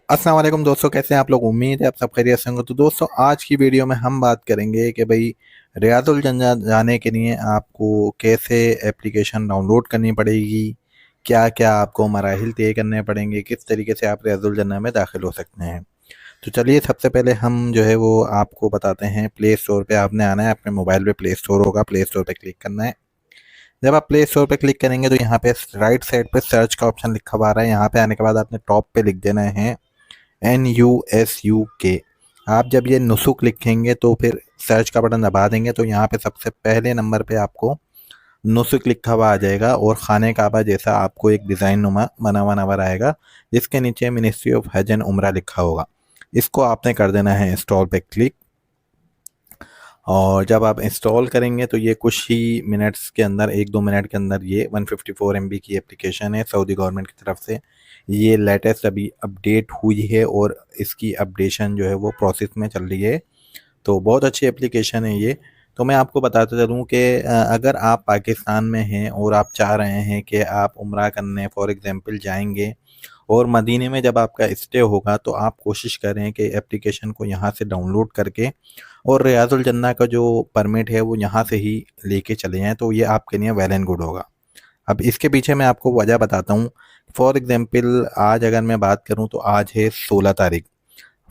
अस्सलाम वालेकुम दोस्तों, कैसे हैं आप लोग। उम्मीद है आप सब खैरियत से होंगे। तो दोस्तों, आज की वीडियो में हम बात करेंगे कि भाई रियादुल जन्नह जाने के लिए आपको कैसे एप्लीकेशन डाउनलोड करनी पड़ेगी, क्या क्या आपको मराहिल तय करने पड़ेंगे, किस तरीके से आप रियादुल जन्नह में दाखिल हो सकते हैं। तो चलिए, सबसे पहले हम जो है वो आपको बताते हैं। प्ले स्टोर पे आपने आना है, अपने मोबाइल पे प्ले स्टोर होगा, प्ले स्टोर पे क्लिक करना है। जब आप प्ले स्टोर पे क्लिक करेंगे तो यहाँ पे राइट साइड पे सर्च का ऑप्शन लिखा हुआ आ रहा है। यहाँ पे आने के बाद आपने टॉप पे लिख देना है NUSUK। आप जब ये नुसुक लिखेंगे तो फिर सर्च का बटन दबा देंगे तो यहाँ पे सबसे पहले नंबर पे आपको नुसुक लिखा हुआ आ जाएगा और खाने काबा जैसा आपको एक डिज़ाइन नुमा बना हुआ नंबर आएगा, जिसके नीचे मिनिस्ट्री ऑफ हज एंड उम्रा लिखा होगा। इसको आपने कर देना है इंस्टॉल पे क्लिक। और जब आप इंस्टॉल करेंगे तो ये कुछ ही मिनट्स के अंदर, 1-2 मिनट के अंदर, ये 154 MB की एप्लीकेशन है सऊदी गवर्नमेंट की तरफ से। ये लेटेस्ट अभी अपडेट हुई है और इसकी अपडेशन जो है वो प्रोसेस में चल रही है। तो बहुत अच्छी एप्लीकेशन है ये। तो मैं आपको बताता चलूँ कि अगर आप पाकिस्तान में हैं और आप चाह रहे हैं कि आप उम्रा करने फॉर एग्जांपल जाएंगे और मदीने में जब आपका स्टे होगा, तो आप कोशिश करें कि एप्लीकेशन को यहाँ से डाउनलोड करके और रियाजुल जन्ना का जो परमिट है वो यहाँ से ही लेके चले जाएँ, तो ये आपके लिए वेल एंड गुड होगा। अब इसके पीछे मैं आपको वजह बताता हूँ। फॉर एग्जांपल आज अगर मैं बात करूँ तो आज है 16 तारीख।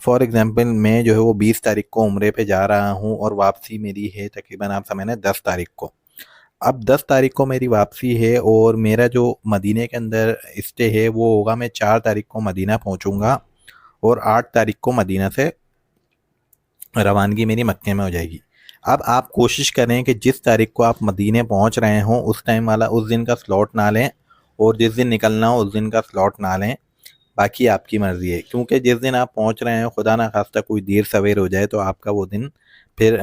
फॉर एग्जांपल मैं जो है वो 20 तारीख को उम्रे पे जा रहा हूँ और वापसी मेरी है तकरीबन, आप समझ 10 तारीख को। अब 10 तारीख को मेरी वापसी है और मेरा जो मदीने के अंदर स्टे है वो होगा, मैं 4 तारीख को मदीना पहुँचूँगा और 8 तारीख को मदीना से रवानगी मेरी मक्के में हो जाएगी। अब आप कोशिश करें कि जिस तारीख को आप मदीने पहुंच रहे हों उस टाइम वाला, उस दिन का स्लॉट ना लें, और जिस दिन निकलना हो उस दिन का स्लॉट ना लें। बाकी आपकी मर्जी है, क्योंकि जिस दिन आप पहुंच रहे हैं, खुदा ना खास्ता कोई देर सवेर हो जाए तो आपका वो दिन फिर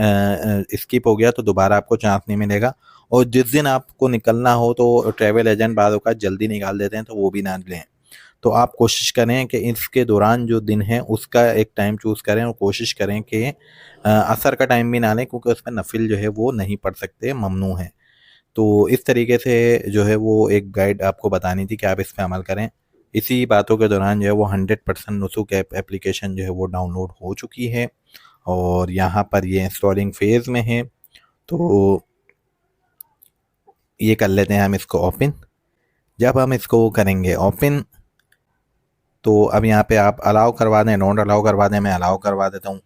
स्किप हो गया तो दोबारा आपको चांस नहीं मिलेगा। और जिस दिन आपको निकलना हो तो ट्रैवल एजेंट बाद औक़ात जल्दी निकाल देते हैं, तो वो भी ना लें। तो आप कोशिश करें कि इसके दौरान जो दिन है उसका एक टाइम चूज़ करें और कोशिश करें कि असर का टाइम भी ना लें, क्योंकि उसमें नफिल जो है वो नहीं पढ़ सकते, ममनू है। तो इस तरीके से जो है वो एक गाइड आपको बतानी थी कि आप इस पे अमल करें। इसी बातों के दौरान जो है वो 100% नुसुक ऐप एप्लीकेशन जो है वो डाउनलोड हो चुकी है और यहाँ पर ये इंस्टॉलिंग फेज़ में है। तो ये कर लेते हैं हम इसको ओपन। जब हम इसको करेंगे ओपन, तो अब यहाँ पे आप अलाउ करवा दें, डोंट अलाउ करवा दें, मैं अलाउ करवा देता हूँ।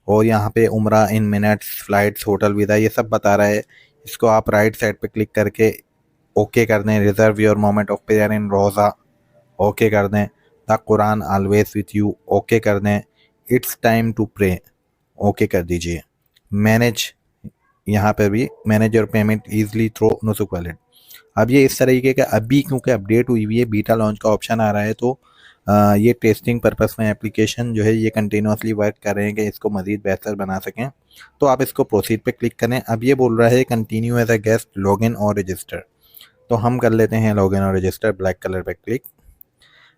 और यहाँ पे Umrah in minutes, flights, hotel, visa, ये सब बता रहा है। इसको आप राइट साइड पे क्लिक करके ओके कर दें। Reserve your moment of prayer in रोज़ा, ओके कर दें। The Quran always with you, okay कर दें। It's time to pray, okay कर दीजिए। मैनेज, यहाँ पे भी manage your payment easily through Nusuk wallet. अब ये इस तरीके का अभी क्योंकि अपडेट हुई हुई है, बीटा लॉन्च का ऑप्शन आ रहा है, तो ये टेस्टिंग पर्पस में एप्लीकेशन जो है ये कंटिन्यूसली वर्क कर रहे हैं कि इसको मज़ीद बेहतर बना सकें। तो आप इसको प्रोसीड पे क्लिक करें। अब ये बोल रहा है continue as a guest, login और रजिस्टर। तो हम कर लेते हैं लॉगिन और रजिस्टर, ब्लैक कलर पे क्लिक।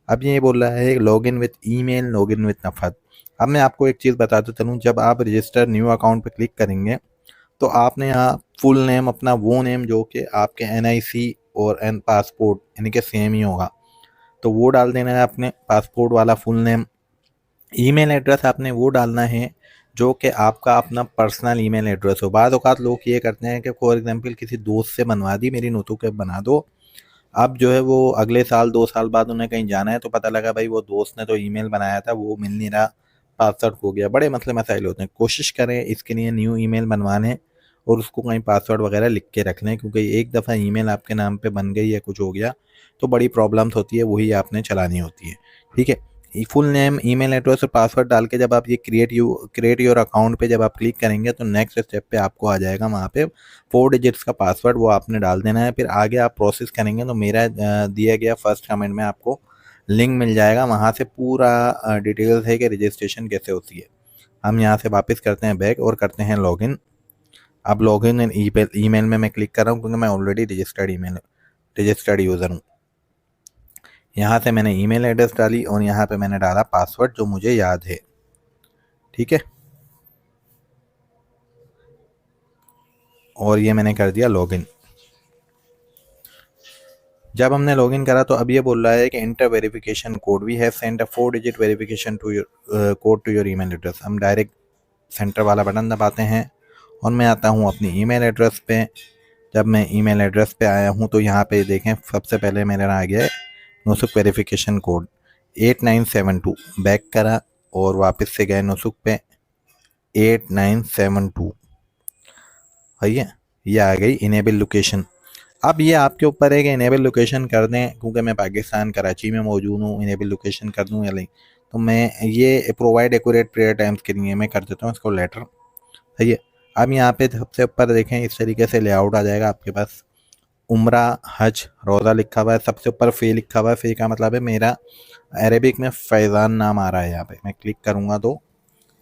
अब ये बोल रहा है login with email, login with Nafath. अब मैं आपको एक चीज़ बताता चलूँ, जब आप रजिस्टर न्यू अकाउंट पे क्लिक करेंगे तो आपने यहाँ फुल नेम अपना, वो नेम जो कि आपके NIC और एन पासपोर्ट यानी कि सेम ही होगा, तो वो डाल देना है अपने पासपोर्ट वाला फुल नेम। ईमेल एड्रेस आपने वो डालना है जो कि आपका अपना पर्सनल ईमेल एड्रेस हो। बाद औक़ात लोग ये करते हैं कि फॉर एग्जांपल किसी दोस्त से बनवा दी, मेरी नोटू के बना दो। अब जो है वो अगले साल 2 साल बाद उन्हें कहीं जाना है तो पता लगा भाई वो दोस्त ने तो ईमेल बनाया था वो मिल नहीं रहा, पासवर्ड हो गया, बड़े मसले मसाइल होते हैं। कोशिश करें इसके लिए न्यू ईमेल बनवाने और उसको कहीं पासवर्ड वगैरह लिख के रख लें, क्योंकि एक दफ़ा ईमेल आपके नाम पे बन गई या कुछ हो गया तो बड़ी प्रॉब्लम्स होती है, वही आपने चलानी होती है। ठीक है, फुल नेम, ईमेल एड्रेस और पासवर्ड डाल के जब आप ये क्रिएट योर अकाउंट पे जब आप क्लिक करेंगे तो नेक्स्ट स्टेप पे आपको आ जाएगा वहाँ पे 4 डिजिट्स का पासवर्ड, वो आपने डाल देना है। फिर आगे आप प्रोसेस करेंगे तो मेरा दिया गया फर्स्ट कमेंट में आपको लिंक मिल जाएगा, वहाँ से पूरा डिटेल्स है कि रजिस्ट्रेशन कैसे होती है। हम यहाँ से वापस करते हैं बैक और करते हैं लॉगिन। अब लॉगिन इन ईमेल में मैं क्लिक कर रहा हूँ क्योंकि मैं ऑलरेडी रजिस्टर्ड यूज़र हूँ। यहाँ से मैंने ईमेल एड्रेस डाली और यहाँ पे मैंने डाला पासवर्ड जो मुझे याद है। ठीक है, और ये मैंने कर दिया लॉगिन। जब हमने लॉगिन करा तो अब ये बोल रहा है कि enter verification code, we have send a 4 digit verification to your code to your email address. हम डायरेक्ट सेंटर वाला बटन दबाते हैं और मैं आता हूँ अपनी ईमेल एड्रेस पे। जब मैं ईमेल एड्रेस पे आया हूँ तो यहाँ पे देखें सबसे पहले मेरे आ गया है नुसुक वेरिफिकेशन कोड 8972। बैक करा और वापस से गए नुसुक पे 8972। भैया ये आ गई इनेबल लोकेशन। अब ये आपके ऊपर है कि इनेबल लोकेशन कर दें, क्योंकि मैं पाकिस्तान कराची में मौजूद हूँ, इनेबल लोकेशन कर दूँ या नहीं। तो मैं ये प्रोवाइड एक्यूरेट प्रेयर टाइम्स के लिए मैं कर देता हूँ इसको लेटर। सही है। अब यहाँ पे सबसे ऊपर देखें इस तरीके से लेआउट आ जाएगा आपके पास, उम्रा हज रोज़ा लिखा हुआ है, सबसे ऊपर फ़े लिखा हुआ है। फ़े का मतलब है मेरा अरेबिक में फैज़ान नाम आ रहा है। यहाँ पे मैं क्लिक करूँगा तो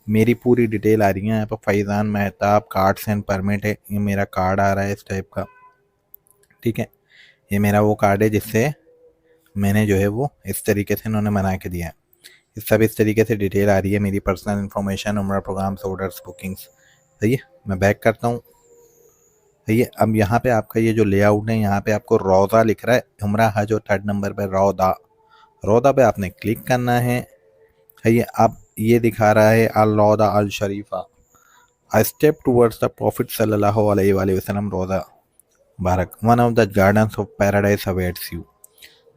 मेरी पूरी डिटेल आ रही है। यहाँ पर Faizan Mehtab cards and permit है, ये मेरा कार्ड आ रहा है इस टाइप का। ठीक है, ये मेरा वो कार्ड है जिससे मैंने जो है वो इस तरीके से इन्होंने बना के दिया है। इस सब इस तरीके से डिटेल आ रही है मेरी पर्सनल इन्फॉर्मेशन, उम्रा प्रोग्राम्स, ऑर्डर्स, बुकिंग्स। सही है, मैं बैक करता हूँ। सही है, अब यहाँ पे आपका ये जो लेआउट है, यहाँ पे आपको रौदा लिख रहा है, उम्रा हज, और 3rd नंबर पे रौदा। रौदा पे आपने क्लिक करना है। सही है, अब ये दिखा रहा है अल रौदा अल शरीफा, a step towards the Prophet सल्लल्लाहु अलैहि वसल्लम रौदा बारक, one of the gardens of paradise awaits you.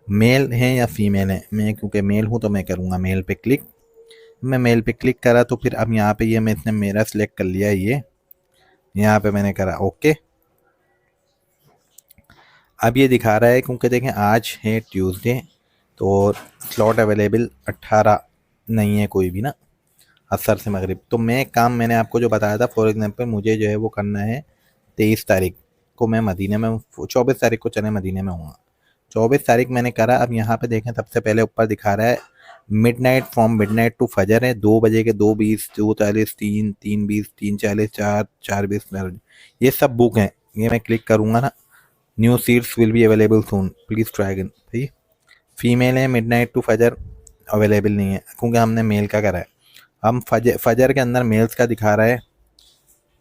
Male है या फीमेल है? मैं क्योंकि मेल हूँ तो मैं करूँगा मेल पे क्लिक। मैं मेल पे क्लिक करा तो फिर अब यहाँ पे ये मैं इसने मेरा सिलेक्ट कर लिया, ये यहाँ पे मैंने करा ओके। अब ये दिखा रहा है क्योंकि देखें आज है ट्यूसडे, तो स्लॉट अवेलेबल 18 नहीं है कोई भी ना, असर से मगरिब। तो मैं काम मैंने आपको जो बताया था, फॉर एग्जांपल मुझे जो है वो करना है 23 तारीख को, मैं मदीने में 24 तारीख को चले मदीने में हूँ। 24 तारीख मैंने करा। अब यहाँ पे देखें सबसे पहले ऊपर दिखा रहा है मिडनाइट, फ्रॉम मिडनाइट टू फजर है, 2 बजे के 2:20, 2:40, 3, 3:20, 3:40, 4, 4:20, ये सब बुक हैं। ये मैं क्लिक करूँगा ना, new seats will be available soon, please try again. ठीक, फीमेल है, मिडनाइट टू फजर अवेलेबल नहीं है क्योंकि हमने मेल का करा है। हम फजर के अंदर मेल्स का दिखा रहा है।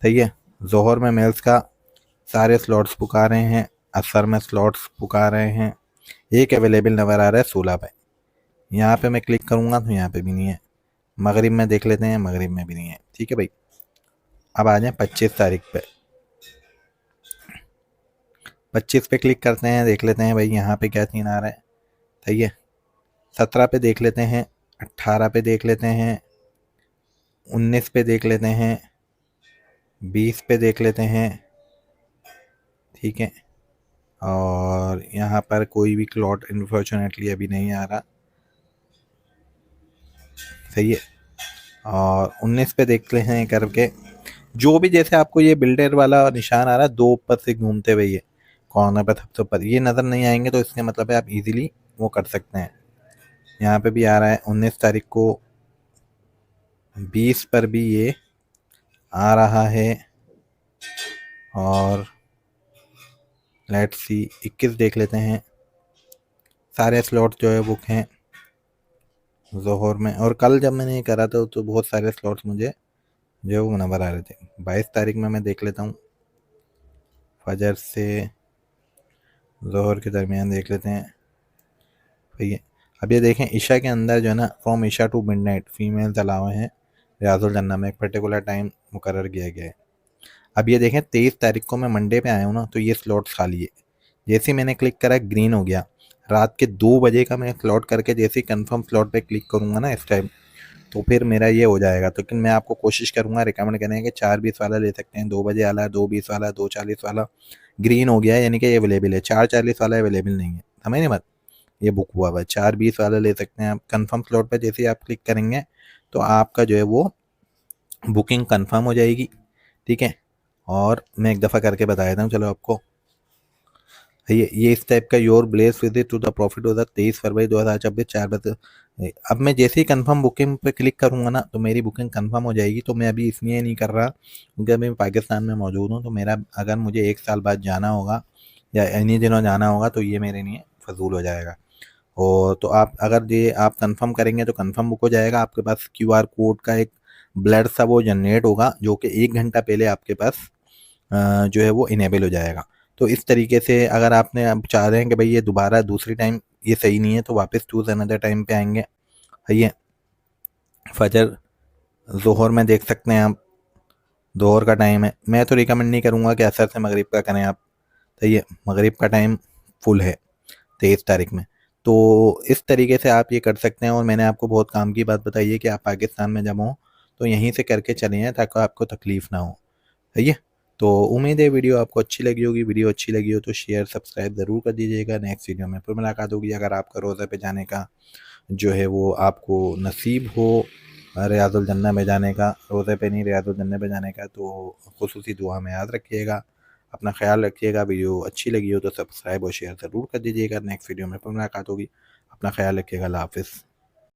सही है, जोहर में मेल्स का सारे स्लॉट्स पुकार रहे हैं, असर में स्लॉट्स पुकार रहे हैं, एक अवेलेबल नंबर आ रहा है 16 पे। यहाँ पे मैं क्लिक करूँगा तो यहाँ पे भी नहीं है। मगरिब में देख लेते हैं, मगरिब में भी नहीं है। ठीक है भाई, अब आ जाए 25 तारीख पे। 25 पे क्लिक करते हैं, देख लेते हैं भाई यहाँ पे क्या सीन आ रहा है। सही है, 17 पे देख लेते हैं, 18 पे देख लेते हैं, 19 पे देख लेते हैं, 20 पे देख लेते हैं। ठीक है, और यहाँ पर कोई भी क्लॉट अनफॉर्चुनेटली अभी नहीं आ रहा। सही है, और 19 पे देखते हैं करके, जो भी जैसे आपको ये बिल्डर वाला निशान आ रहा है, 2 ऊपर से घूमते हुए ये कॉर्नर पर सबसे ऊपर ये नज़र नहीं आएंगे तो इसका मतलब है आप इजीली वो कर सकते हैं। यहाँ पे भी आ रहा है 19 तारीख को, 20 पर भी ये आ रहा है, और लेट्स सी 21 देख लेते हैं। सारे स्लॉट जो है बुक हैं जोहर में, और कल जब मैंने ये करा था तो बहुत सारे स्लॉट्स मुझे जो है वो नंबर आ रहे थे। 22 तारीख में मैं देख लेता हूँ, फजर से जोहर के दरमियान देख लेते हैं। ठीक है, अब ये देखें ईशा के अंदर जो है ना, from Isha to midnight females अलावा हैं, रियाजुल जन्ना में एक पर्टिकुलर टाइम मुकर्रर किया गया है। अब ये देखें 23 तारीख को मैं मंडे पे आया हूँ ना, तो ये स्लॉट्स खाली है। जैसे ही मैंने क्लिक करा ग्रीन हो गया। रात के 2 बजे का मैं स्लॉट करके जैसे ही कंफर्म स्लॉट पे क्लिक करूँगा ना इस टाइम, तो फिर मेरा ये हो जाएगा। तो लेकिन मैं आपको कोशिश करूँगा, रिकमेंड करेंगे कि 4:20 वाला ले सकते हैं, 2 बजे वाला, 2:20 वाला, 2:40 वाला। ग्रीन हो गया है यानी कि ये अवेलेबल है। 4:40 वाला अवेलेबल नहीं है, समझ नहीं बात, ये बुक हुआ हुआ है। 4:20 वाला ले सकते हैं आप कंफर्म स्लॉट पे। जैसे ही आप क्लिक करेंगे तो आपका जो है वो बुकिंग कंफर्म हो जाएगी। ठीक है, और मैं एक दफ़ा करके बता देता हूँ चलो आपको। ये इस टाइप का your bless visit to the prophet होता 23 फरवरी 2024 4 बजे। अब मैं जैसे ही कंफर्म बुकिंग पे क्लिक करूँगा ना तो मेरी बुकिंग कंफर्म हो जाएगी। तो मैं अभी इसलिए नहीं कर रहा क्योंकि अभी मैं पाकिस्तान में मौजूद हूँ, तो मेरा अगर मुझे 1 साल बाद जाना होगा या इन्हीं दिनों जाना होगा तो ये मेरे लिए फजूल हो जाएगा। और तो आप अगर ये आप कंफर्म करेंगे तो कंफर्म बुक हो जाएगा। आपके पास QR कोड का एक ब्लड सा वो जनरेट होगा जो कि 1 घंटा पहले आपके पास जो है वो इनेबल हो जाएगा। तो इस तरीके से अगर आपने अब चाह रहे हैं कि भाई ये दोबारा दूसरी टाइम ये सही नहीं है, तो वापस चूज़ अनदर टाइम पे आएंगे। ये फजर ज़ोहर में देख सकते हैं आप, ज़ोहर का टाइम है। मैं तो रिकमेंड नहीं करूँगा कि असर से मगरिब का करें आप। तो ये मगरिब का टाइम फुल है 23 तारीख में। तो इस तरीके से आप ये कर सकते हैं। और मैंने आपको बहुत काम की बात बताई है कि आप पाकिस्तान में जब हों तो यहीं से करके चले हैं ताकि आपको तकलीफ़ ना हो। सही है। तो उम्मीद है वीडियो आपको अच्छी लगी होगी। वीडियो अच्छी लगी हो तो शेयर सब्सक्राइब ज़रूर कर दीजिएगा। नेक्स्ट वीडियो में फिर मुलाकात होगी। अगर आपका रोज़े पे जाने का जो है वो आपको नसीब हो, रियाजुल जन्नह में जाने का, रोज़े पे नहीं रियाजुल जन्नह पे जाने का, तो खुसूसी दुआ में याद रखिएगा। अपना ख्याल रखिएगा। वीडियो अच्छी लगी हो तो सब्सक्राइब और शेयर ज़रूर कर दीजिएगा। नेक्स्ट वीडियो में फिर मुलाकात होगी। अपना ख्याल रखिएगा। अल्लाह हाफ़िज़।